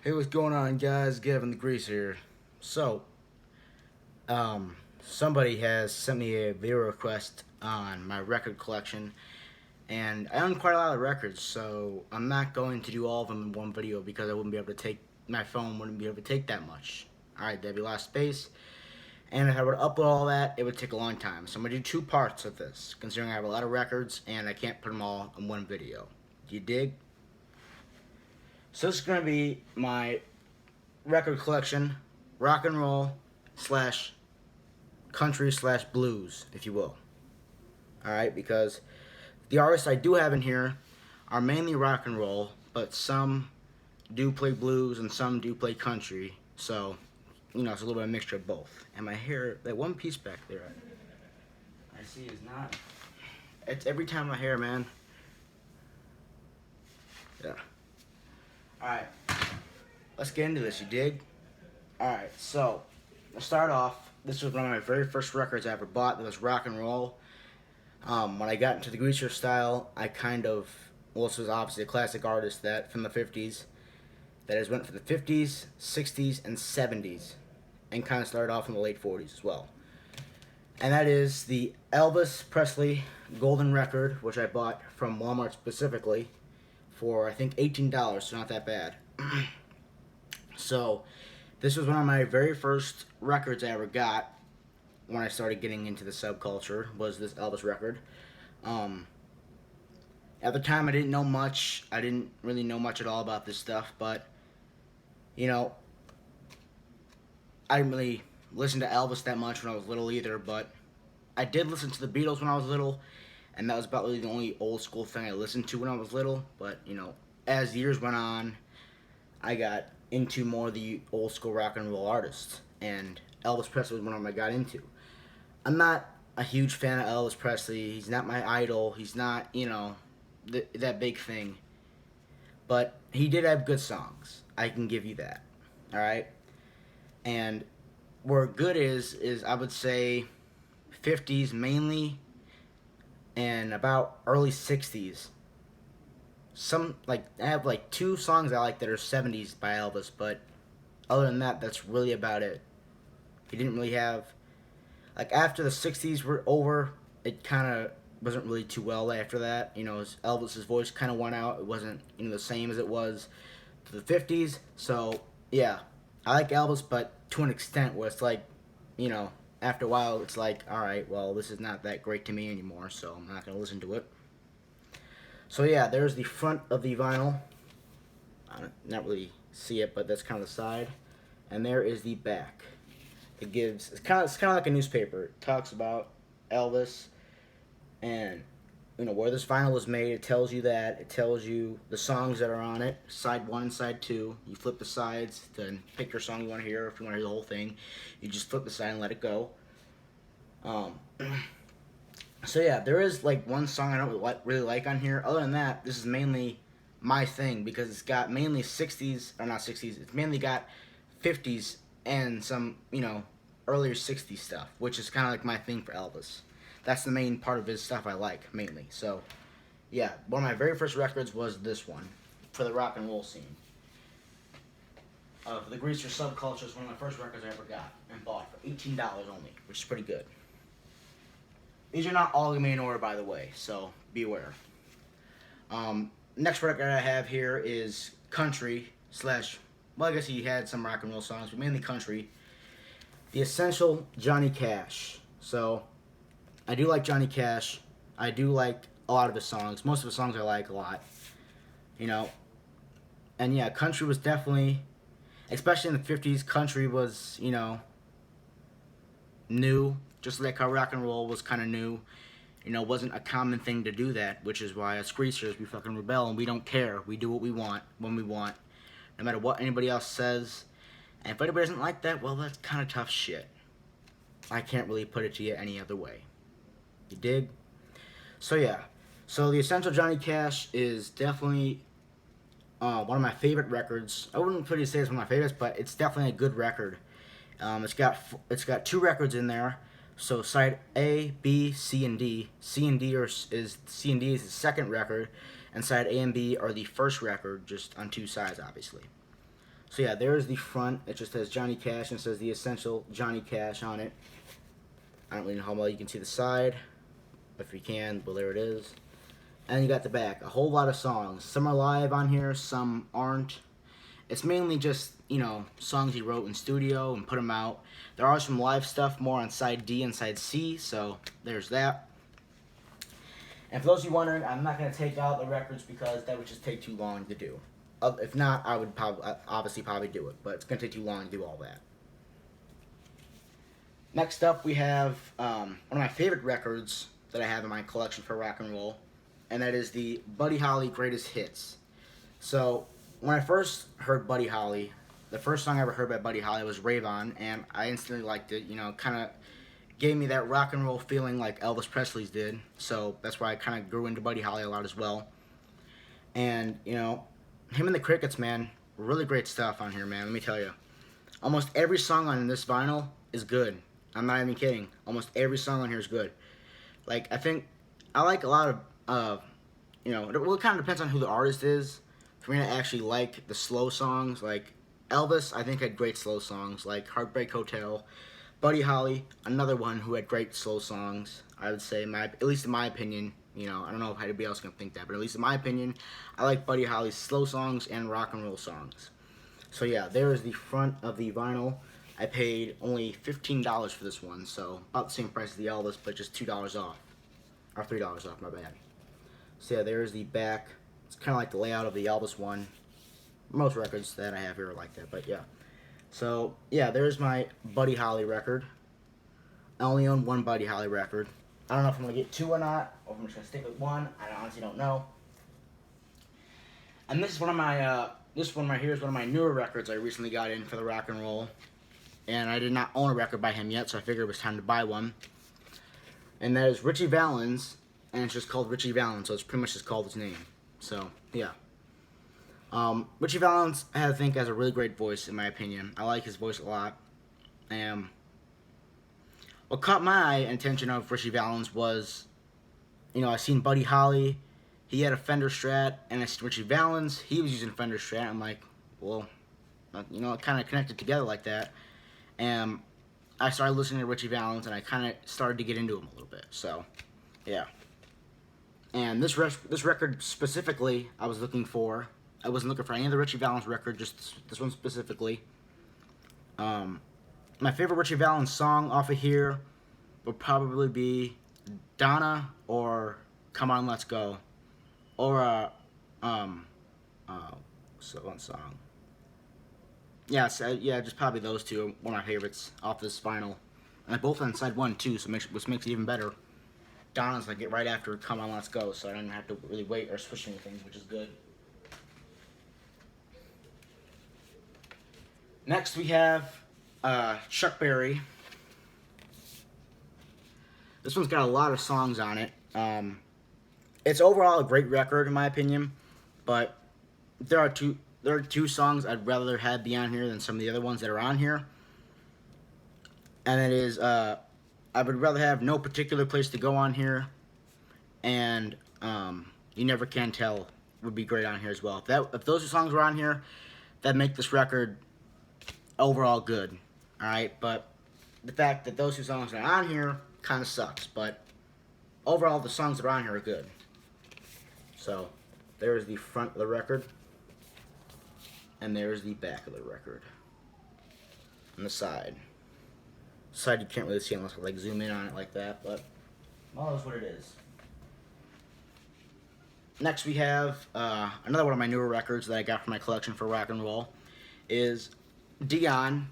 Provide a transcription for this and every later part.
Hey, what's going on, guys? Gavin the Grease here. So, somebody has sent me a video request on my record collection, and I own quite a lot of records, so I'm not going to do all of them in one video because I wouldn't be able to take, my phone wouldn't be able to take that much. Alright, that'd be a lot of space, and if I were to upload all that, it would take a long time. So I'm going to do two parts of this, considering I have a lot of records, and I can't put them all in one video. Do you dig? So this is going to be my record collection, rock and roll slash country slash blues, if you will. Alright, because the artists I do have in here are mainly rock and roll, but some do play blues and some do play country. So, you know, it's a little bit of a mixture of both. And my hair, that one piece back there, I see is not, it's every time my hair, man. Yeah. Alright, let's get into this, you dig? Alright, so, let's start off. This was one of my very first records I ever bought that was rock and roll. When I got into the greaser style, I kind of, well, this was obviously a classic artist that from the 50s, that has went for the 50s, 60s, and 70s, and kind of started off in the late 40s as well. And that is the Elvis Presley Golden Record, which I bought from Walmart specifically for, I think, $18, so not that bad. So, this was one of my very first records I ever got when I started getting into the subculture, was this Elvis record. At the time, I didn't know much. I didn't really know much at all about this stuff, but, you know, I didn't really listen to Elvis that much when I was little either, but I did listen to the Beatles when I was little, and that was about really the only old school thing I listened to when I was little. But, you know, as years went on, I got into more of the old school rock and roll artists, and Elvis Presley was one of them I got into. I'm not a huge fan of Elvis Presley. He's not my idol. He's not, you know, that big thing. But he did have good songs. I can give you that. Alright? And where good is I would say 50s mainly, and about early 60s. Some, like, I have like two songs I like that are 70s by Elvis, but other than that, that's really about it. He didn't really have, like, after the 60s were over, it kind of wasn't really too well after that. You know, Elvis's voice kind of went out. It wasn't, you know, the same as it was to the 50s. So, yeah, I like Elvis, but to an extent where it's like, you know, after a while, it's like, alright, well, this is not that great to me anymore, so I'm not going to listen to it. So, yeah, there's the front of the vinyl. I don't not really see it, but that's kind of the side. And there is the back. It gives, it's kind of like a newspaper. It talks about Elvis and, you know, where this vinyl was made. It tells you that. It tells you the songs that are on it, side 1 and side 2. You flip the sides to pick your song you want to hear. If you want to hear the whole thing, you just flip the side and let it go. So yeah, there is like one song I don't really like on here. Other than that, this is mainly my thing because it's got mainly 60s, or not 60s, it's mainly got 50s and some, you know, earlier 60s stuff, which is kind of like my thing for Elvis. That's the main part of his stuff I like, mainly. So, yeah, one of my very first records was this one, for the rock and roll scene. For the greaser subculture is one of my first records I ever got and bought for $18 only, which is pretty good. These are not all going to be in order, by the way, so be aware. Next record I have here is country slash, well, I guess he had some rock and roll songs, but mainly country. The Essential Johnny Cash. So, I do like Johnny Cash. I do like a lot of his songs. Most of his songs I like a lot. You know, and yeah, country was definitely, especially in the 50s, country was, you know, new. Just like how rock and roll was kind of new. You know, it wasn't a common thing to do that, which is why us greasers, we fucking rebel and we don't care. We do what we want, when we want, no matter what anybody else says. And if anybody doesn't like that, well, that's kind of tough shit. I can't really put it to you any other way. You dig? So yeah. So the Essential Johnny Cash is definitely one of my favorite records. I wouldn't really say it's one of my favorites, but it's definitely a good record. It's got two records in there. So side A, B, C, and D. C and D is the second record, and side A and B are the first record, just on two sides, obviously. So yeah, there's the front. It just says Johnny Cash and it says the essential Johnny Cash on it. I don't really know how well you can see the side. If you can, well, there it is. And you got the back. A whole lot of songs. Some are live on here, some aren't. It's mainly just, you know, songs he wrote in studio and put them out. There are some live stuff more on side D and side C, so there's that. And for those of you wondering, I'm not going to take out the records because that would just take too long to do. If not, I would obviously probably do it, but it's going to take too long to do all that. Next up, we have one of my favorite records that I have in my collection for rock and roll, and that is the Buddy Holly Greatest Hits. So, when I first heard Buddy Holly, the first song I ever heard by Buddy Holly was Rave On, and I instantly liked it. You know, kind of gave me that rock and roll feeling like Elvis Presley's did, so that's why I kind of grew into Buddy Holly a lot as well. And, you know, him and the Crickets, man, really great stuff on here, man, let me tell you. Almost every song on this vinyl is good. I'm not even kidding. Almost every song on here is good. Like, I think I like a lot of, you know, it kind of depends on who the artist is. For me to actually like the slow songs, like Elvis, I think had great slow songs, like Heartbreak Hotel. Buddy Holly, another one who had great slow songs, I would say, at least in my opinion. You know, I don't know if anybody else can think that, but at least in my opinion, I like Buddy Holly's slow songs and rock and roll songs. So yeah, there is the front of the vinyl. I paid only $15 for this one, so about the same price as the Elvis, but just $2 off. Or $3 off, my bad. So yeah, there's the back. It's kind of like the layout of the Elvis one. Most records that I have here are like that, but yeah. So, yeah, there's my Buddy Holly record. I only own one Buddy Holly record. I don't know if I'm going to get two or not, or if I'm just going to stick with one. I honestly don't know. And this is one of my, this one right here is one of my newer records I recently got in for the rock and roll. And I did not own a record by him yet, so I figured it was time to buy one. And that is Richie Valens, and it's just called Richie Valens, so it's pretty much just called his name. So, yeah. Richie Valens, I think, has a really great voice, in my opinion. I like his voice a lot. What caught my attention of Richie Valens was, you know, I seen Buddy Holly, he had a Fender Strat, and I seen Richie Valens, he was using Fender Strat. I'm like, well, you know, it kind of connected together like that. And I started listening to Richie Valens, and I kind of started to get into him a little bit. So, yeah. And this record specifically, I wasn't looking for any other Richie Valens record, just this one specifically. My favorite Richie Valens song off of here would probably be Donna or Come On Let's Go, or so one song. Yeah, just probably those two. One of my favorites off this vinyl, and they're both on side one too, so which makes it even better. Donna's like right after Come On Let's Go, so I don't have to really wait or switch anything, which is good. Next we have Chuck Berry. This one's got a lot of songs on it. It's overall a great record in my opinion, but there are two songs I'd rather have be on here than some of the other ones that are on here. And it is I would rather have No Particular Place to Go on here, and You Never Can Tell would be great on here as well. If those two songs were on here, that'd make this record overall good. Alright, but the fact that those two songs are on here kind of sucks, but overall the songs that are on here are good. So, there's the front of the record, and there's the back of the record. On the side. Side you can't really see unless I like zoom in on it like that, but well, that's what it is. Next we have another one of my newer records that I got from my collection for rock and roll is Dion.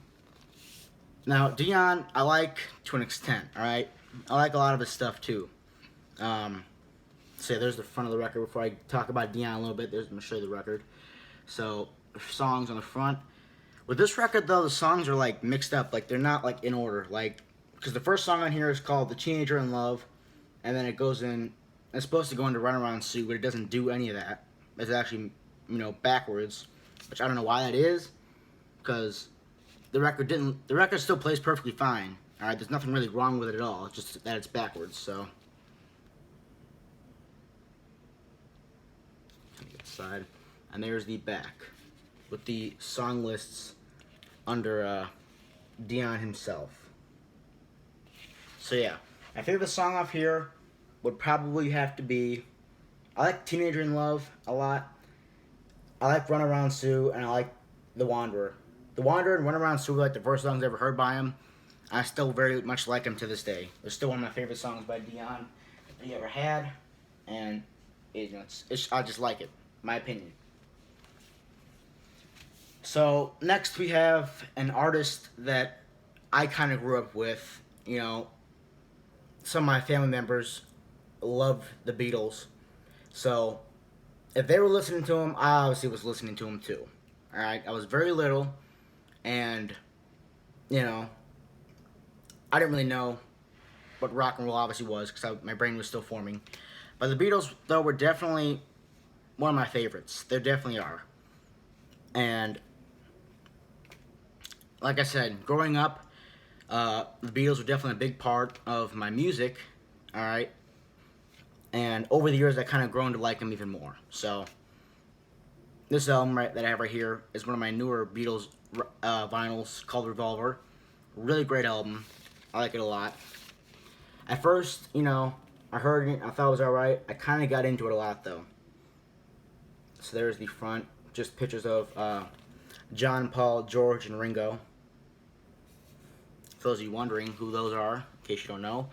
Now, Dion, I like to an extent, alright? I like a lot of his stuff, too. So, there's the front of the record. Before I talk about Dion a little bit, I'm going to show you the record. So, songs on the front. With this record, though, the songs are, like, mixed up. Like, they're not, like, in order. Like, because the first song on here is called The Teenager in Love, and then it goes in, it's supposed to go into Runaround Sue, but it doesn't do any of that. It's actually, you know, backwards, which I don't know why that is, because the record still plays perfectly fine. Alright, there's nothing really wrong with it at all. It's just that it's backwards, so. Get the side. And there's the back with the song lists under Dion himself. So yeah, my favorite song off here would probably have to be, I like Teenager in Love a lot. I like Run Around Sue, and I like The Wanderer. The Wanderer and Run Around Sue were like the first songs I ever heard by him. I still very much like him to this day. They're still one of my favorite songs by Dion that he ever had, and I just like it, my opinion. So next we have an artist that I kind of grew up with. You know, some of my family members loved the Beatles, so if they were listening to him, I obviously was listening to him too. All right, I was very little, and you know, I didn't really know what rock and roll obviously was because my brain was still forming. But the Beatles, though, were definitely one of my favorites. They definitely are. And like I said, growing up, the Beatles were definitely a big part of my music. All right. And over the years, I kind of grown to like them even more. So this album that I have right here is one of my newer Beatles vinyls called Revolver. Really great album. I like it a lot. At first, I heard it, I thought it was alright. I kind of got into it a lot, though. So there's the front. Just pictures of John, Paul, George, and Ringo. For those of you wondering who those are, in case you don't know,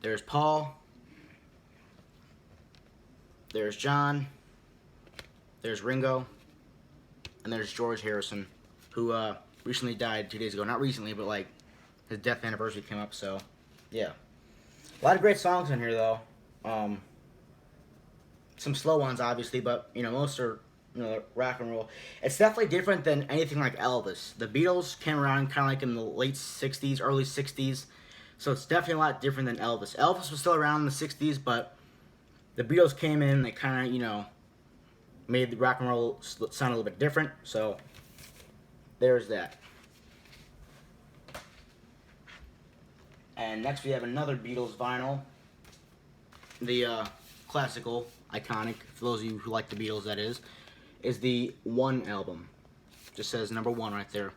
there's Paul. There's John. There's Ringo. And there's George Harrison, who recently died 2 days ago. Not recently, but like his death anniversary came up, so yeah. A lot of great songs in here, though. Some slow ones, obviously, but most are rock and roll. It's definitely different than anything like Elvis. The Beatles came around kind of like in the late '60s, early '60s, so it's definitely a lot different than Elvis. Elvis was still around in the '60s, but the Beatles came in. They kind of made the rock and roll sound a little bit different. So there's that. And next we have another Beatles vinyl. The classical, iconic, for those of you who like the Beatles, that is the One album. Just says number 1 right there.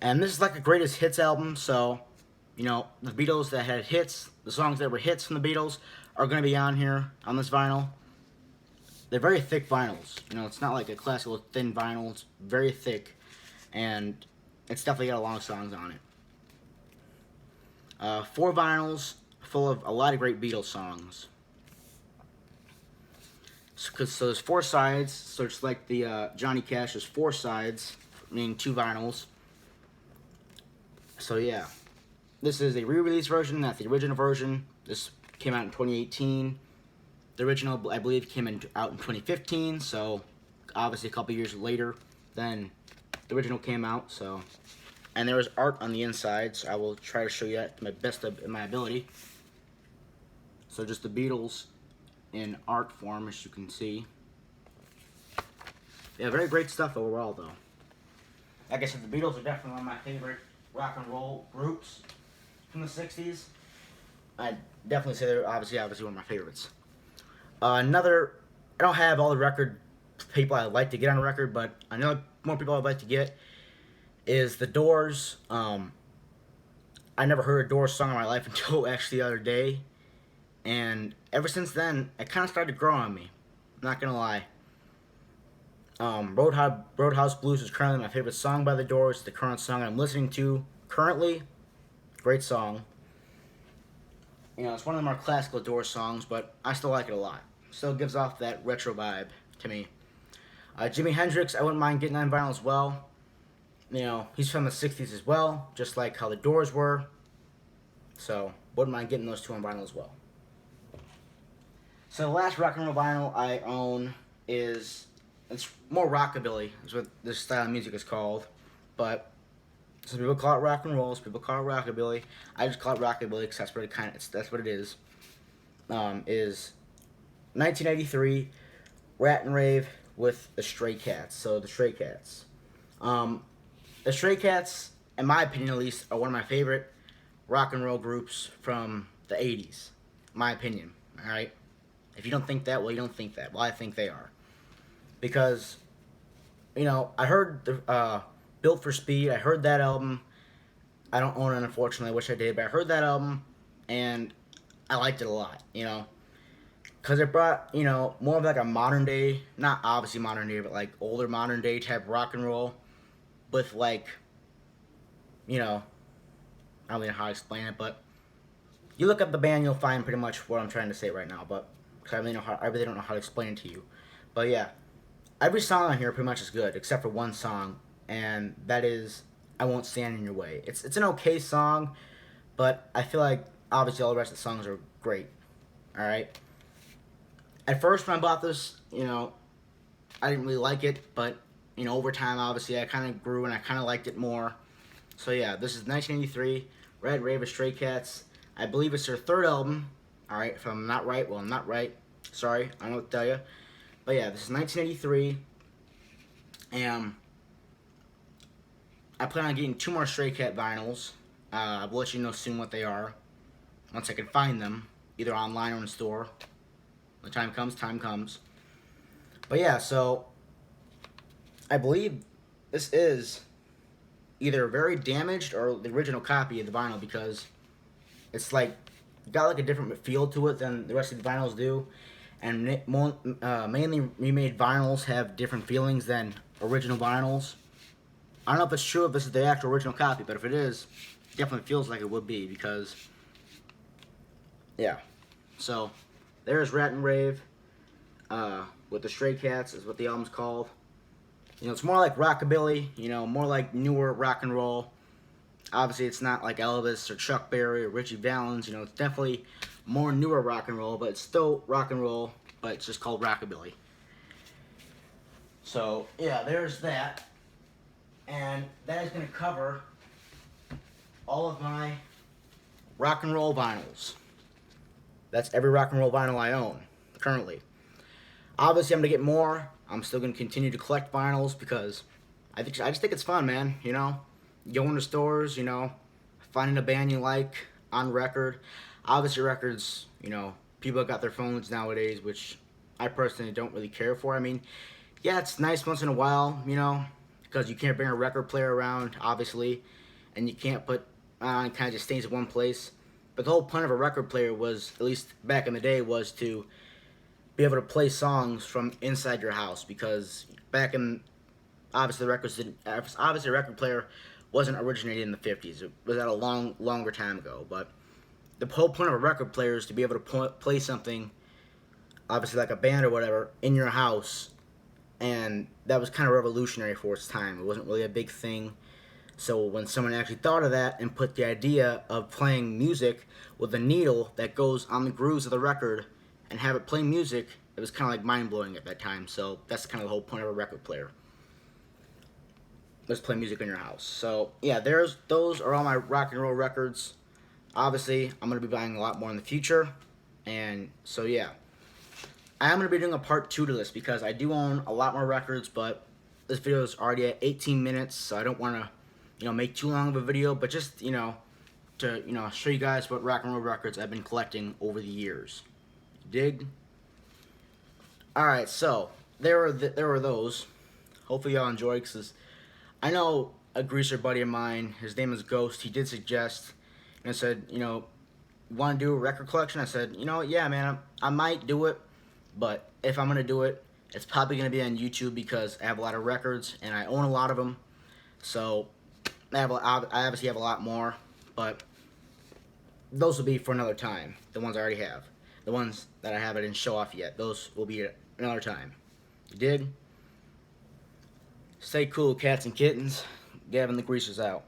And this is like a greatest hits album, so, the Beatles that had hits, the songs that were hits from the Beatles, are going to be on here, on this vinyl. They're very thick vinyls. It's not like a classical thin vinyl. It's very thick, and it's definitely got a lot of songs on it. 4 vinyls full of a lot of great Beatles songs. So there's 4 sides, so it's like the Johnny Cash, there's 4 sides, meaning 2 vinyls. So yeah, this is a re-release version, not the original version. This came out in 2018. The original, I believe, came out in 2015, so obviously a couple years later than the original came out, so. And there is art on the inside, so I will try to show you that to my best of my ability. So just the Beatles in art form, as you can see. Yeah, very great stuff overall, though. Like I said, the Beatles are definitely one of my favorite rock and roll groups from the 60s. I'd definitely say they're obviously one of my favorites. I don't have all the record people I'd like to get on record, but I know more people I'd like to get is the Doors. I never heard a Doors song in my life until actually the other day. And ever since then, it kind of started to grow on me. I'm not going to lie. Roadhouse Blues is currently my favorite song by the Doors. The current song I'm listening to currently. Great song. It's one of the more classical Doors songs, but I still like it a lot. Still gives off that retro vibe to me. Jimi Hendrix, I wouldn't mind getting on vinyl as well. He's from the 60s as well, just like how the Doors were. So, wouldn't mind getting those 2 on vinyl as well. So the last rock and roll vinyl I own it's more rockabilly, is what this style of music is called. But some people call it rock and roll, some people call it rockabilly. I just call it rockabilly because that's what it is. Is 1983 Rat and Rave with the Stray Cats. So the Stray Cats. The Stray Cats, in my opinion at least, are one of my favorite rock and roll groups from the 80s. My opinion, alright? If you don't think that, well, you don't think that. Well, I think they are. Because I heard the Built for Speed. I heard that album. I don't own it, unfortunately. I wish I did, but I heard that album, and I liked it a lot. Because it brought more of like a modern day, not obviously modern day, but like older modern day type rock and roll with like you know I don't know how to explain it, but you look up the band, you'll find pretty much what I'm trying to say right now. But cause I really don't know how to explain it to you. But yeah, every song on here pretty much is good except for one song, and that is "I Won't Stand in Your Way." It's an okay song, but I feel like obviously all the rest of the songs are great. All right. At first, when I bought this, I didn't really like it, but over time, obviously, I kind of grew and I kind of liked it more. So yeah, this is 1983, Red Rave of Stray Cats. I believe it's their third album. All right, if I'm not right, well, I'm not right. Sorry, I don't know what to tell you. But yeah, this is 1983, and I plan on getting 2 more Stray Cat vinyls. I'll let you know soon what they are, once I can find them, either online or in store. When time comes, time comes. But yeah, so I believe this is either very damaged or the original copy of the vinyl, because it's like got like a different feel to it than the rest of the vinyls do, and mainly remade vinyls have different feelings than original vinyls. I don't know if it's true if this is the actual original copy, but if it is, it definitely feels like it would be, because yeah. So there's Rat and Rave with the Stray Cats is what the album's called. It's more like rockabilly, more like newer rock and roll. Obviously, it's not like Elvis or Chuck Berry or Richie Valens. It's definitely more newer rock and roll, but it's still rock and roll, but it's just called rockabilly. So, yeah, there's that. And that is going to cover all of my rock and roll vinyls. That's every rock and roll vinyl I own currently. Obviously, I'm going to get more. I'm still going to continue to collect vinyls because I just think it's fun, man. Going to stores, finding a band you like on record. Obviously, records, people got their phones nowadays, which I personally don't really care for. I mean, yeah, it's nice once in a while, because you can't bring a record player around, obviously, and you can't put on kind of just stays in one place. But the whole point of a record player was, at least back in the day, was to be able to play songs from inside your house, because back in obviously a record player wasn't originated in the 50s. It was at a longer time ago. But the whole point of a record player is to be able to play something, obviously like a band or whatever, in your house, and that was kind of revolutionary for its time. It wasn't really a big thing. So when someone actually thought of that and put the idea of playing music with a needle that goes on the grooves of the record and have it play music, it was kind of like mind-blowing at that time. So that's kind of the whole point of a record player. Let's play music in your house. So yeah, those are all my rock and roll records. Obviously, I'm going to be buying a lot more in the future. And so yeah, I am going to be doing a part 2 to this because I do own a lot more records, but this video is already at 18 minutes, so I don't want to make too long of a video, but just to show you guys what rock and roll records I've been collecting over the years. Dig? Alright, so there were those. Hopefully y'all enjoyed, because I know a greaser buddy of mine, his name is Ghost, he did suggest and said, you want to do a record collection? I said, yeah, man, I might do it, but if I'm going to do it, it's probably going to be on YouTube, because I have a lot of records and I own a lot of them. So I obviously have a lot more, but those will be for another time. The ones I already have. The ones that I didn't show off yet, those will be another time. You dig? Stay cool, cats and kittens. Gavin the Greaser's out.